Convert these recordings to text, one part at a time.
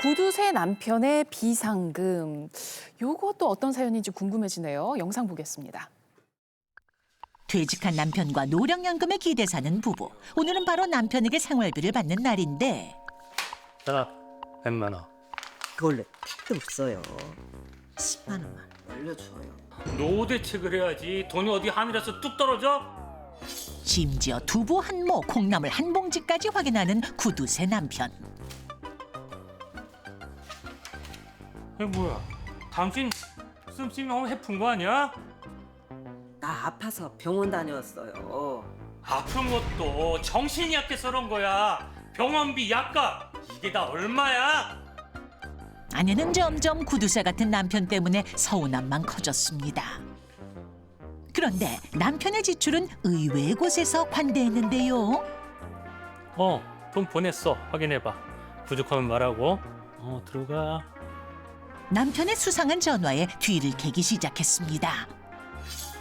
구두쇠 남편의 비상금. 요것도 어떤 사연인지 궁금해지네요. 영상 보겠습니다. 퇴직한 남편과 노령연금에 기대 사는 부부. 오늘은 바로 남편에게 생활비를 받는 날인데 자, 100만 원. 원래 택도 없어요. 10만 원만 올려줘요. 노후 대책을 해야지. 돈이 어디 하늘에서 뚝 떨어져? 심지어 두부 한 모, 콩나물 한 봉지까지 확인하는 구두쇠 남편. 이게 뭐야? 당신 씀씀이 너무 해픈 거 아니야? 나 아파서 병원 다녔어요. 아픈 것도 정신이 약해서 그런 거야. 병원비, 약값 이게 다 얼마야? 아내는 점점 구두쇠 같은 남편 때문에 서운함만 커졌습니다. 그런데 남편의 지출은 의외의 곳에서 관대했는데요. 돈 보냈어. 확인해봐. 부족하면 말하고. 들어가. 남편의 수상한 전화에 뒤를 캐기 시작했습니다.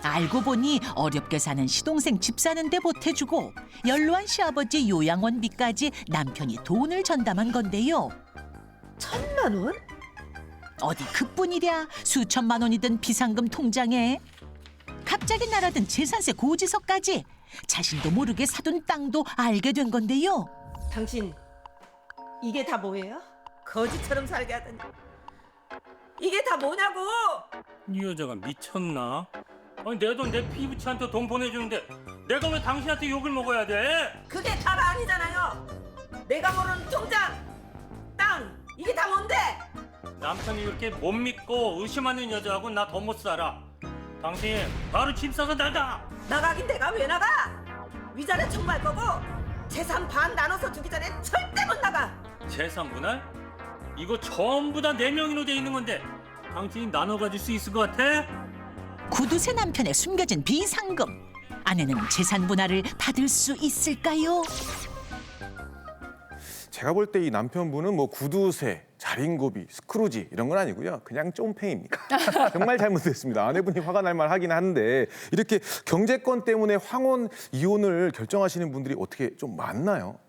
알고 보니 어렵게 사는 시동생 집 사는데 보태주고 연로한 시아버지 요양원비까지 남편이 돈을 전담한 건데요. 1,000만 원? 어디 그뿐이랴. 수천만 원이 든 비상금 통장에 갑자기 날아든 재산세 고지서까지 자신도 모르게 사둔 땅도 알게 된 건데요. 당신 이게 다 뭐예요? 거지처럼 살게 하더니 이게 다 뭐냐고! 이 여자가 미쳤나? 아니 내 돈 내 피부치한테 돈 보내주는데 내가 왜 당신한테 욕을 먹어야 돼? 그게 다가 아니잖아요. 내가 모르는 통장, 땅 이게 다 뭔데? 남편이 그렇게 못 믿고 의심하는 여자하고 나 더 못 살아. 당신 바로 집 사서 나가. 나가긴 내가 왜 나가? 위자료 청구할 거고 재산 반 나눠서 주기 전에 절대 못 나가. 재산 분할? 이거 전부 다 내 명의로 돼 있는 건데 당신이 나눠 가질 수 있을 것 같아? 구두쇠 남편의 숨겨진 비상금. 아내는 재산 분할을 받을 수 있을까요? 제가 볼 때 이 남편분은 뭐 구두쇠, 자린고비, 스크루지 이런 건 아니고요. 그냥 쫌팽입니다. 정말 잘못됐습니다. 아내분이 화가 날 만하긴 한데 이렇게 경제권 때문에 황혼 이혼을 결정하시는 분들이 어떻게 좀 많나요?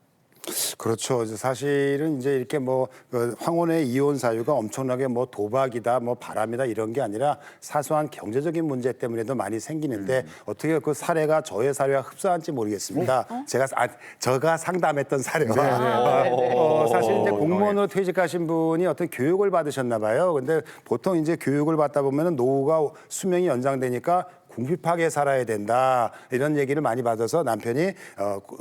그렇죠. 사실은 이제 이렇게 그 황혼의 이혼 사유가 엄청나게 도박이다, 바람이다 이런 게 아니라 사소한 경제적인 문제 때문에도 많이 생기는데 어떻게 그 사례가 저의 사례와 흡사한지 모르겠습니다. 제가 상담했던 사례와 사실 이제 공무원으로 퇴직하신 분이 어떤 교육을 받으셨나 봐요. 근데 보통 이제 교육을 받다 보면은 노후가 수명이 연장되니까 궁핍하게 살아야 된다 이런 얘기를 많이 받아서 남편이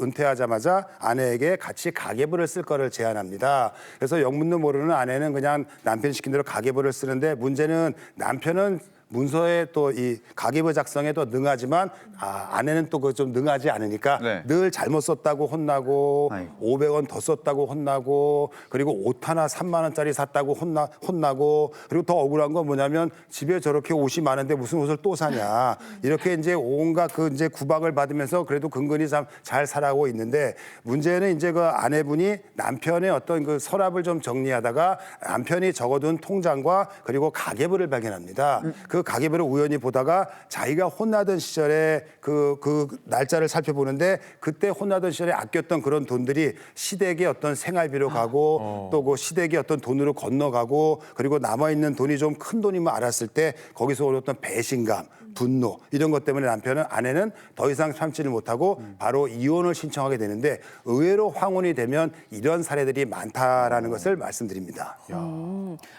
은퇴하자마자 아내에게 같이 가계부를 쓸 거를 제안합니다. 그래서 영문도 모르는 아내는 그냥 남편 시킨 대로 가계부를 쓰는데 문제는 남편은 문서에 또 이 가계부 작성에 또 능하지만 아내는 또 그 좀 능하지 않으니까 네. 늘 잘못 썼다고 혼나고 아이고. 500원 더 썼다고 혼나고 그리고 옷 하나 3만 원짜리 샀다고 혼나고 그리고 더 억울한 건 뭐냐면 집에 저렇게 옷이 많은데 무슨 옷을 또 사냐 이렇게 이제 온갖 그 이제 구박을 받으면서 그래도 근근히 잘 살아가고 있는데 문제는 이제 그 아내분이 남편의 어떤 그 서랍을 좀 정리하다가 남편이 적어둔 통장과 그리고 가계부를 발견합니다. 그 가계부를 우연히 보다가 자기가 혼나던 시절에 그 날짜를 살펴보는데 그때 혼나던 시절에 아꼈던 그런 돈들이 시댁의 어떤 생활비로 가고 또 그 시댁의 어떤 돈으로 건너가고 그리고 남아있는 돈이 좀 큰 돈이면 알았을 때 거기서 오는 어떤 배신감, 분노 이런 것 때문에 아내는 더 이상 참지를 못하고 바로 이혼을 신청하게 되는데 의외로 황혼이 되면 이런 사례들이 많다라는 것을 말씀드립니다.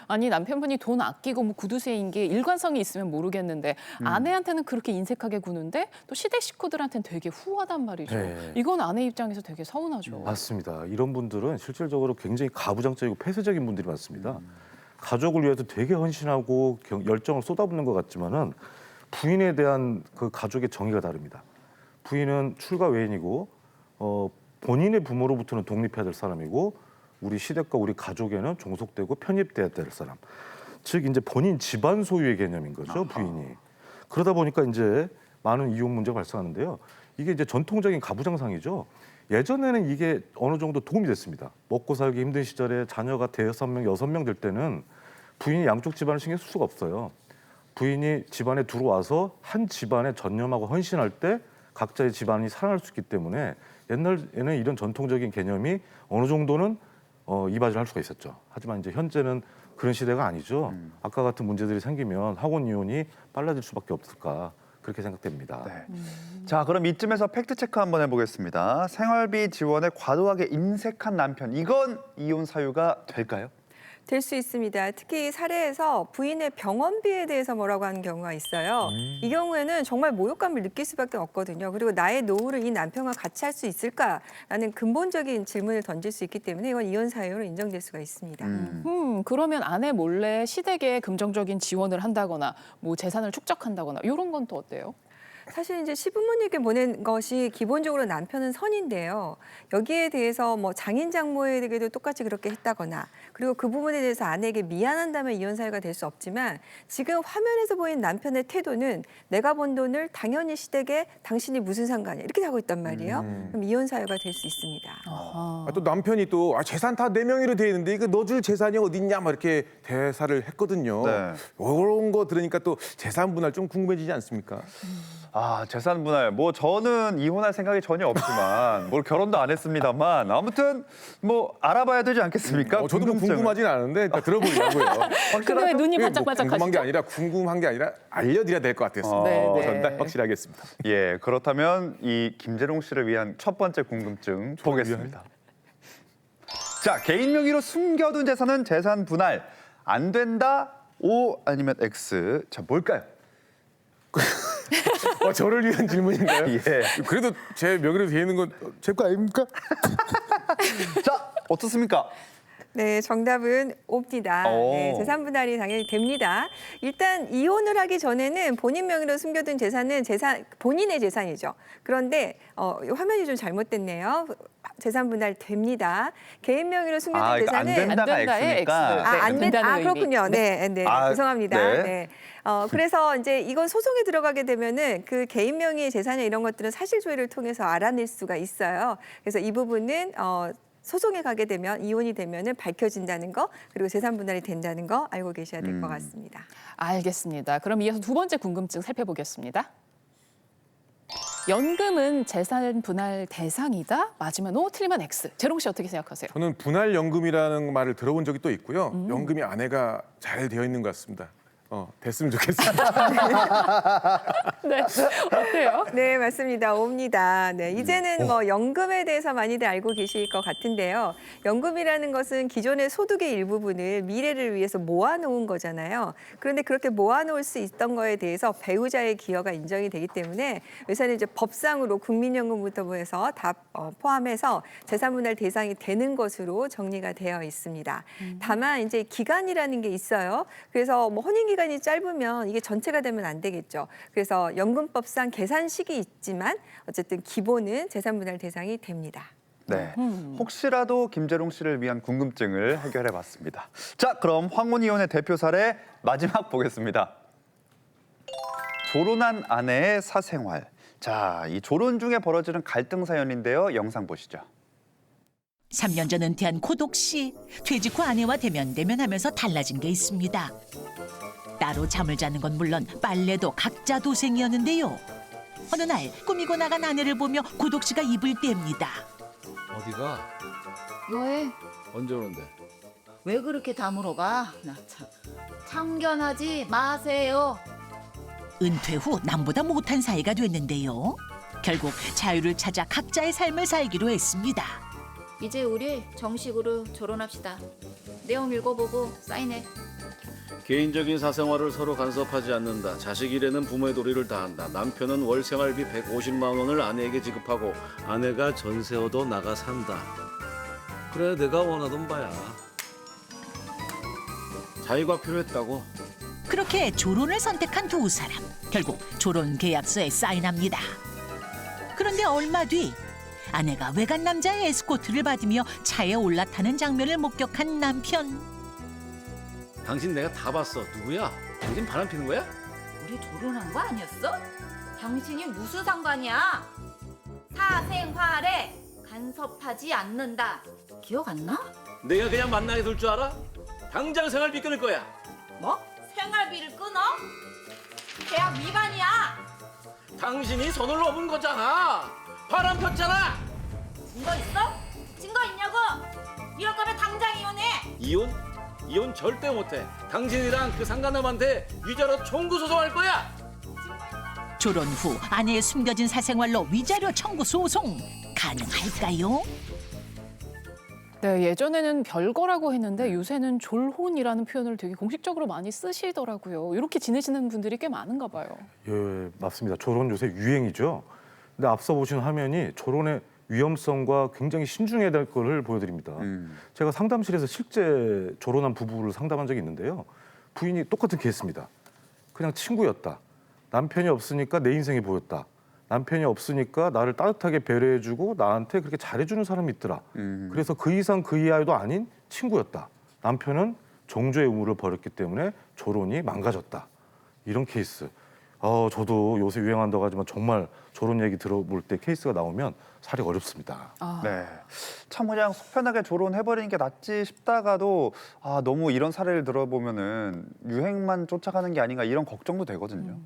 아니 남편분이 돈 아끼고 뭐 구두쇠인 게 일관성이 있으면 모르겠는데 아내한테는 그렇게 인색하게 구는데 또 시댁 식구들한테는 되게 후하단 말이죠. 네. 이건 아내 입장에서 되게 서운하죠. 맞습니다. 이런 분들은 실질적으로 굉장히 가부장적이고 폐쇄적인 분들이 많습니다. 가족을 위해서 되게 헌신하고 열정을 쏟아붓는 것 같지만은 부인에 대한 그 가족의 정의가 다릅니다. 부인은 출가 외인이고 본인의 부모로부터는 독립해야 될 사람이고 우리 시댁과 우리 가족에는 종속되고 편입돼야 될 사람. 즉 이제 본인 집안 소유의 개념인 거죠, 부인이. 그러다 보니까 이제 많은 이혼 문제가 발생하는데요. 이게 이제 전통적인 가부장상이죠. 예전에는 이게 어느 정도 도움이 됐습니다. 먹고 살기 힘든 시절에 자녀가 5명, 6명 될 때는 부인이 양쪽 집안을 신경 쓸 수가 없어요. 부인이 집안에 들어와서 한 집안에 전념하고 헌신할 때 각자의 집안이 살아날 수 있기 때문에 옛날에는 이런 전통적인 개념이 어느 정도는 이바지를 할 수가 있었죠. 하지만 이제 현재는 그런 시대가 아니죠. 아까 같은 문제들이 생기면 학원 이혼이 빨라질 수밖에 없을까 그렇게 생각됩니다. 네. 자, 그럼 이쯤에서 팩트 체크 한번 해보겠습니다. 생활비 지원에 과도하게 인색한 남편, 이건 이혼 사유가 될까요? 될 수 있습니다. 특히 사례에서 부인의 병원비에 대해서 뭐라고 하는 경우가 있어요. 이 경우에는 정말 모욕감을 느낄 수밖에 없거든요. 그리고 나의 노후를 이 남편과 같이 할 수 있을까라는 근본적인 질문을 던질 수 있기 때문에 이건 이혼 사유로 인정될 수가 있습니다. 그러면 아내 몰래 시댁에 긍정적인 지원을 한다거나 뭐 재산을 축적한다거나 이런 건 또 어때요? 사실 이제 시부모님께 보낸 것이 기본적으로 남편은 선인데요. 여기에 대해서 뭐 장인 장모에게도 똑같이 그렇게 했다거나 그리고 그 부분에 대해서 아내에게 미안한다면 이혼 사유가 될 수 없지만 지금 화면에서 보인 남편의 태도는 내가 번 돈을 당연히 시댁에 당신이 무슨 상관이야 이렇게 하고 있단 말이에요. 그럼 이혼 사유가 될 수 있습니다. 또 남편이 또 재산 다 내 명의로 돼 있는데 이거 넣어줄 재산이 어디 있냐 막 이렇게 대사를 했거든요. 네. 이런 거 들으니까 또 재산 분할 좀 궁금해지지 않습니까? 아, 재산 분할. 뭐 저는 이혼할 생각이 전혀 없지만 뭘 결혼도 안 했습니다만 아무튼 뭐 알아봐야 되지 않겠습니까? 저도 뭐 궁금증은. 궁금하진 않은데 일단 들어보려고요. 근데 왜 눈이 그게 반짝반짝하시죠? 궁금한 게 아니라 알려드려야 될 것 같았습니다. 네, 네. 전달 확실하겠습니다. 예, 그렇다면 이 김재롱 씨를 위한 첫 번째 궁금증 보겠습니다. 자, 개인 명의로 숨겨둔 재산은 재산 분할 안 된다. O 아니면 X. 자, 뭘까요? 저를 위한 질문인가요? 예. 그래도 제 명의로 돼 있는 건 제 거 아닙니까? 자, 어떻습니까? 네, 정답은 O입니다. 오. 네, 재산 분할이 당연히 됩니다. 일단 이혼을 하기 전에는 본인 명의로 숨겨둔 재산은 본인의 재산이죠. 그런데 화면이 좀 잘못됐네요. 재산 분할 됩니다. 개인 명의로 숨겨둔 아, 이거 안 재산은 된다가 안 된다의 X니까. X. 안 된다는 의미. 그렇군요. 네, 아, 죄송합니다. 네. 네. 그래서 이제 이건 소송에 들어가게 되면은 그 개인 명의의 재산이나 이런 것들은 사실 조회를 통해서 알아낼 수가 있어요. 그래서 이 부분은 소송에 가게 되면 이혼이 되면은 밝혀진다는 거 그리고 재산 분할이 된다는 거 알고 계셔야 될 것 같습니다. 알겠습니다. 그럼 이어서 두 번째 궁금증 살펴보겠습니다. 연금은 재산 분할 대상이다? 맞으면 O, 틀리면 X. 재롱 씨 어떻게 생각하세요? 저는 분할연금이라는 말을 들어본 적이 또 있고요. 연금이 아내가 잘 되어 있는 것 같습니다. 됐으면 좋겠습니다. 네, 어때요? 네, 맞습니다. O입니다. 네, 이제는 뭐 연금에 대해서 많이들 알고 계실 것 같은데요. 연금이라는 것은 기존의 소득의 일부분을 미래를 위해서 모아놓은 거잖아요. 그런데 그렇게 모아놓을 수 있던 거에 대해서 배우자의 기여가 인정이 되기 때문에 요새는 이제 법상으로 국민연금부터 해서 다 포함해서 재산분할 대상이 되는 것으로 정리가 되어 있습니다. 다만 이제 기간이라는 게 있어요. 그래서 뭐 혼인기간이 짧으면 이게 전체가 되면 안 되겠죠. 그래서 연금법상 계산식이 있지만 어쨌든 기본은 재산분할 대상이 됩니다. 네. 혹시라도 김재롱 씨를 위한 궁금증을 해결해 봤습니다. 자, 그럼 황혼 이혼의 대표 사례 마지막 보겠습니다. 조론한 아내의 사생활. 자, 이 조론 중에 벌어지는 갈등 사연인데요. 영상 보시죠. 3년 전 은퇴한 고독 씨. 퇴직 후 아내와 대면하면서 달라진 게 있습니다. 따로 잠을 자는 건 물론 빨래도 각자 도생이었는데요. 어느 날 꾸미고 나간 아내를 보며 고독 씨가 입을 뗍니다. 어디가? 왜? 언제 오는데? 왜 그렇게 다 물어봐? 나 참. 참견하지 마세요. 은퇴 후 남보다 못한 사이가 됐는데요. 결국 자유를 찾아 각자의 삶을 살기로 했습니다. 이제 우리 정식으로 결혼합시다. 내용 읽어보고 사인해. 개인적인 사생활을 서로 간섭하지 않는다. 자식 일에는 부모의 도리를 다한다. 남편은 월 생활비 150만 원을 아내에게 지급하고 아내가 전세 얻어 나가 산다. 그래, 내가 원하던 바야. 자유가 필요했다고. 그렇게 조론을 선택한 두 사람. 결국 조론 계약서에 사인합니다. 그런데 얼마 뒤 아내가 외간 남자의 에스코트를 받으며 차에 올라타는 장면을 목격한 남편. 당신 내가 다 봤어. 누구야? 당신 바람 피는 거야? 우리 결혼한 거 아니었어? 당신이 무슨 상관이야? 사생활에 간섭하지 않는다. 기억 안 나? 내가 그냥 만나게 둘 줄 알아? 당장 생활비 끊을 거야. 뭐? 생활비를 끊어? 계약 위반이야. 당신이 손을 넘은 거잖아. 바람 폈잖아. 증거 있어? 증거 있냐고? 이럴 거면 당장 이혼해. 이혼? 이혼 절대 못해. 당신이랑 그 상간남한테 위자료 청구 소송할 거야. 졸혼 후 아내의 숨겨진 사생활로 위자료 청구 소송 가능할까요? 네, 예전에는 별거라고 했는데 요새는 졸혼이라는 표현을 되게 공식적으로 많이 쓰시더라고요. 이렇게 지내시는 분들이 꽤 많은가 봐요. 예, 맞습니다. 졸혼 요새 유행이죠. 근데 앞서 보신 화면이 졸혼의 위험성과 굉장히 신중해야 될 거를 보여드립니다. 제가 상담실에서 실제 졸혼한 부부를 상담한 적이 있는데요. 부인이 똑같은 케이스입니다. 그냥 친구였다. 남편이 없으니까 내 인생이 보였다. 남편이 없으니까 나를 따뜻하게 배려해주고 나한테 그렇게 잘해주는 사람이 있더라. 그래서 그 이상 그 이하도 아닌 친구였다. 남편은 정조의 의무를 버렸기 때문에 졸혼이 망가졌다. 이런 케이스. 저도 요새 유행한다고 하지만 정말 졸혼 얘기 들어볼 때 케이스가 나오면 살이 어렵습니다. 네, 참 그냥 속편하게 졸혼해버리는 게 낫지 싶다가도 너무 이런 사례를 들어보면은 유행만 쫓아가는 게 아닌가 이런 걱정도 되거든요.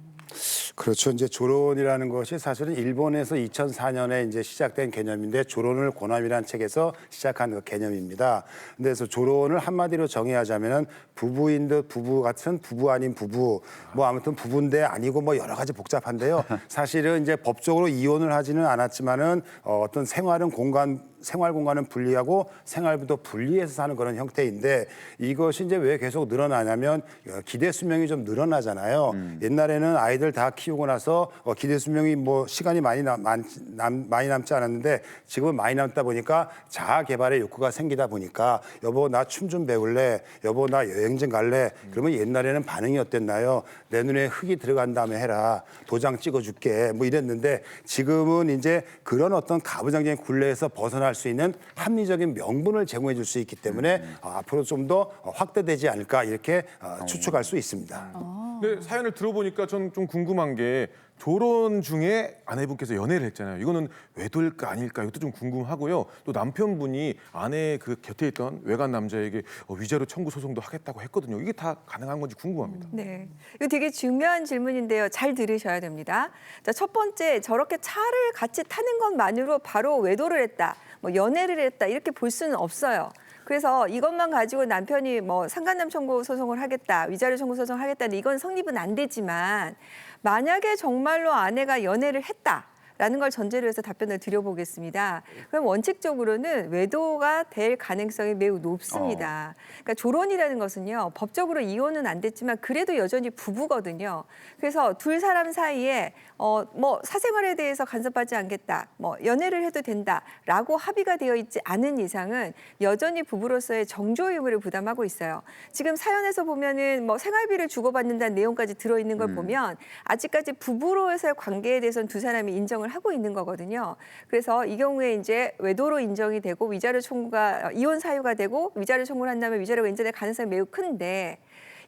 그렇죠. 이제 졸혼이라는 것이 사실은 일본에서 2004년에 이제 시작된 개념인데 졸혼을 고남이라는 책에서 시작한 그 개념입니다. 그래서 졸혼을 한마디로 정의하자면은 부부인 듯 부부 같은 부부 아닌 부부, 뭐 아무튼 부부인데 아니고 뭐 여러 가지 복잡한데요. 사실은 이제 법적으로 이혼을 하지는 않았지만은 어떤 생활 공간은 분리하고 생활부도 분리해서 사는 그런 형태인데 이것이 이제 왜 계속 늘어나냐면 기대 수명이 좀 늘어나잖아요. 옛날에는 아이들 다 키우고 나서 기대 수명이 뭐 시간이 많이 남지 않았는데 지금은 많이 남다 보니까 자아 개발의 욕구가 생기다 보니까 여보 나 춤 좀 배울래, 여보 나 여행 좀 갈래. 그러면 옛날에는 반응이 어땠나요? 내 눈에 흙이 들어간 다음에 해라, 도장 찍어줄게 뭐 이랬는데 지금은 이제 그런 어떤 가부장적인 굴레에서 벗어날 수 있는 합리적인 명분을 제공해 줄 수 있기 때문에 앞으로 좀 더 확대되지 않을까 이렇게 추측할 수 있습니다. 근데 사연을 들어보니까 전 좀 궁금한 게 졸혼 중에 아내분께서 연애를 했잖아요. 이거는 외도일까 아닐까 이것도 좀 궁금하고요. 또 남편분이 아내 그 곁에 있던 외간 남자에게 위자료 청구 소송도 하겠다고 했거든요. 이게 다 가능한 건지 궁금합니다. 네, 이거 되게 중요한 질문인데요. 잘 들으셔야 됩니다. 자, 첫 번째, 저렇게 차를 같이 타는 것만으로 바로 외도를 했다, 뭐 연애를 했다 이렇게 볼 수는 없어요. 그래서 이것만 가지고 남편이 뭐 상간남 청구 소송을 하겠다, 위자료 청구 소송을 하겠다는 이건 성립은 안 되지만 만약에 정말로 아내가 연애를 했다. 라는 걸 전제로 해서 답변을 드려보겠습니다. 그럼 원칙적으로는 외도가 될 가능성이 매우 높습니다. 그러니까 졸혼이라는 것은요, 법적으로 이혼은 안 됐지만 그래도 여전히 부부거든요. 그래서 두 사람 사이에 뭐 사생활에 대해서 간섭하지 않겠다, 뭐 연애를 해도 된다라고 합의가 되어 있지 않은 이상은 여전히 부부로서의 정조 의무를 부담하고 있어요. 지금 사연에서 보면은 뭐 생활비를 주고받는다는 내용까지 들어있는 걸 보면 아직까지 부부로서의 관계에 대해서는 두 사람이 인정을 하고 있는 거거든요. 그래서 이 경우에 이제 외도로 인정이 되고 위자료 청구가 이혼 사유가 되고 위자료 청구를 한다면 위자료가 인정될 가능성이 매우 큰데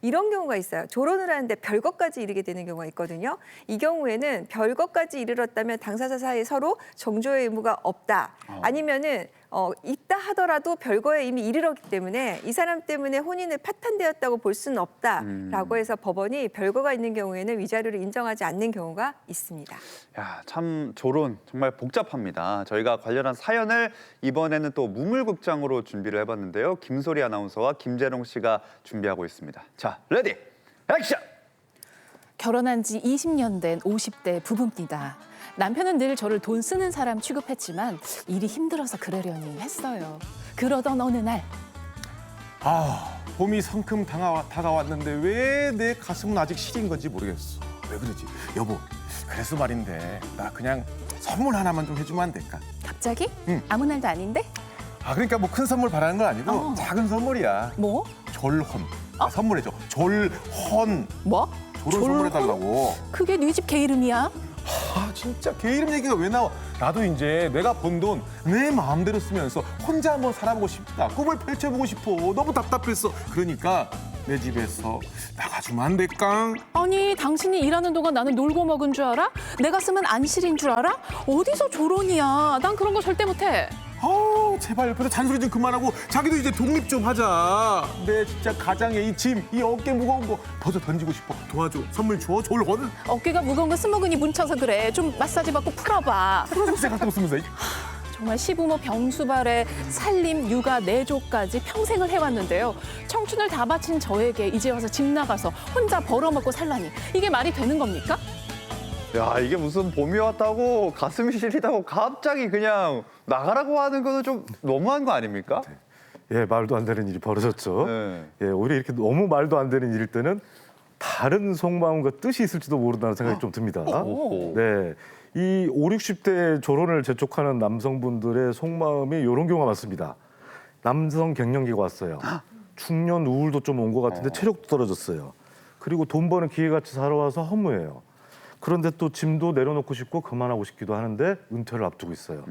이런 경우가 있어요. 졸혼을 하는데 별것까지 이르게 되는 경우가 있거든요. 이 경우에는 별것까지 이르렀다면 당사자 사이에 서로 정조의 의무가 없다. 아니면은 있다 하더라도 별거에 이미 이르렀기 때문에 이 사람 때문에 혼인을 파탄되었다고 볼 수는 없다라고 해서 법원이 별거가 있는 경우에는 위자료를 인정하지 않는 경우가 있습니다. 야, 참 졸혼 정말 복잡합니다. 저희가 관련한 사연을 이번에는 또 무물극장으로 준비를 해봤는데요. 김소리 아나운서와 김재롱 씨가 준비하고 있습니다. 자, 레디, 액션! 결혼한 지 20년 된 50대 부부입니다. 남편은 늘 저를 돈 쓰는 사람 취급했지만 일이 힘들어서 그러려니 했어요. 그러던 어느 날 봄이 성큼 다가왔는데 왜 내 가슴은 아직 시린 건지 모르겠어. 왜 그러지? 여보, 그래서 말인데 나 그냥 선물 하나만 좀 해주면 안 될까? 갑자기? 응. 아무 날도 아닌데? 그러니까 뭐 큰 선물 바라는 건 아니고 작은 선물이야. 뭐? 졸혼. 선물해줘. 졸혼. 뭐? 졸혼 선물해달라고. 그게 네 집 개 이름이야? 진짜 개 이름 얘기가 왜 나와? 나도 이제 내가 번 돈 내 마음대로 쓰면서 혼자 한번 살아보고 싶다. 꿈을 펼쳐보고 싶어. 너무 답답했어. 그러니까 내 집에서 나가주면 안 될까? 아니, 당신이 일하는 동안 나는 놀고 먹은 줄 알아? 내가 쓰면 안실인 줄 알아? 어디서 졸혼이야? 난 그런 거 절대 못해. 제발 옆에서 잔소리 좀 그만하고 자기도 이제 독립 좀 하자. 내 진짜 가장의 이 짐, 이 어깨 무거운 거 벗어 던지고 싶어. 도와줘. 선물 줘. 졸혼. 어깨가 무거운 거 스모근이 뭉쳐서 그래. 좀 마사지 받고 풀어봐. 풀어서 생각도 쓰면서. 정말 시부모 병수발에 살림, 육아, 내조까지 평생을 해왔는데요. 청춘을 다 바친 저에게 이제 와서 집 나가서 혼자 벌어먹고 살라니 이게 말이 되는 겁니까? 야, 이게 무슨 봄이 왔다고 가슴이 시리다고 갑자기 그냥 나가라고 하는 거는 좀 너무한 거 아닙니까? 예, 말도 안 되는 일이 벌어졌죠. 네. 예, 오히려 이렇게 너무 말도 안 되는 일일 때는 다른 속마음과 뜻이 있을지도 모른다는 생각이 좀 듭니다. 오호. 네, 이 5, 60대 졸혼을 재촉하는 남성분들의 속마음이 이런 경우가 많습니다. 남성 갱년기가 왔어요. 중년 우울도 좀 온 것 같은데 체력도 떨어졌어요. 그리고 돈 버는 기회같이 살아와서 허무해요. 그런데 또 짐도 내려놓고 싶고 그만하고 싶기도 하는데 은퇴를 앞두고 있어요.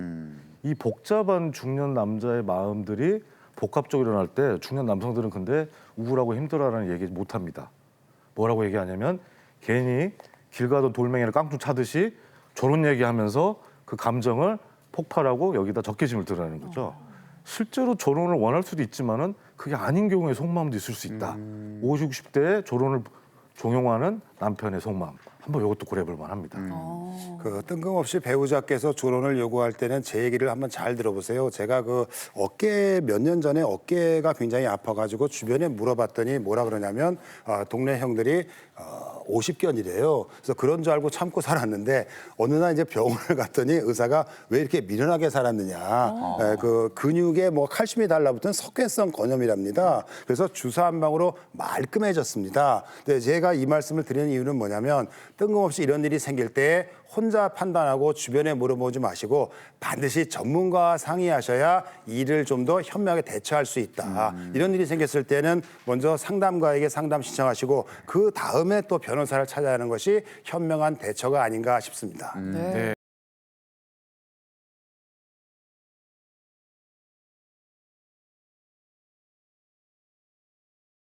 이 복잡한 중년 남자의 마음들이 복합적으로 일어날 때 중년 남성들은 근데 우울하고 힘들어하는 얘기 못합니다. 뭐라고 얘기하냐면 괜히 길 가던 돌멩이를 깡통 차듯이 저런 얘기하면서 그 감정을 폭발하고 여기다 적개심을 드러내는 거죠. 실제로 결혼을 원할 수도 있지만은 그게 아닌 경우에 속마음도 있을 수 있다. 50, 60대에 결혼을 종용하는 남편의 속마음. 한번 이것도 고려해볼 만합니다. 그 뜬금없이 배우자께서 조론을 요구할 때는 제 얘기를 한번 잘 들어보세요. 제가 그 몇 년 전에 어깨가 굉장히 아파가지고 주변에 물어봤더니 뭐라 그러냐면 동네 형들이 50견이래요. 그래서 그런 줄 알고 참고 살았는데 어느 날 이제 병원을 갔더니 의사가 왜 이렇게 미련하게 살았느냐. 그 근육에 뭐 칼슘이 달라붙은 석회성 건염이랍니다. 그래서 주사 한 방으로 말끔해졌습니다. 근데 제가 이 말씀을 드리는 이유는 뭐냐면 뜬금없이 이런 일이 생길 때 혼자 판단하고 주변에 물어보지 마시고 반드시 전문가와 상의하셔야 일을 좀 더 현명하게 대처할 수 있다. 이런 일이 생겼을 때는 먼저 상담가에게 상담 신청하시고 그 다음에 또 변호사를 찾아야 하는 것이 현명한 대처가 아닌가 싶습니다. 네.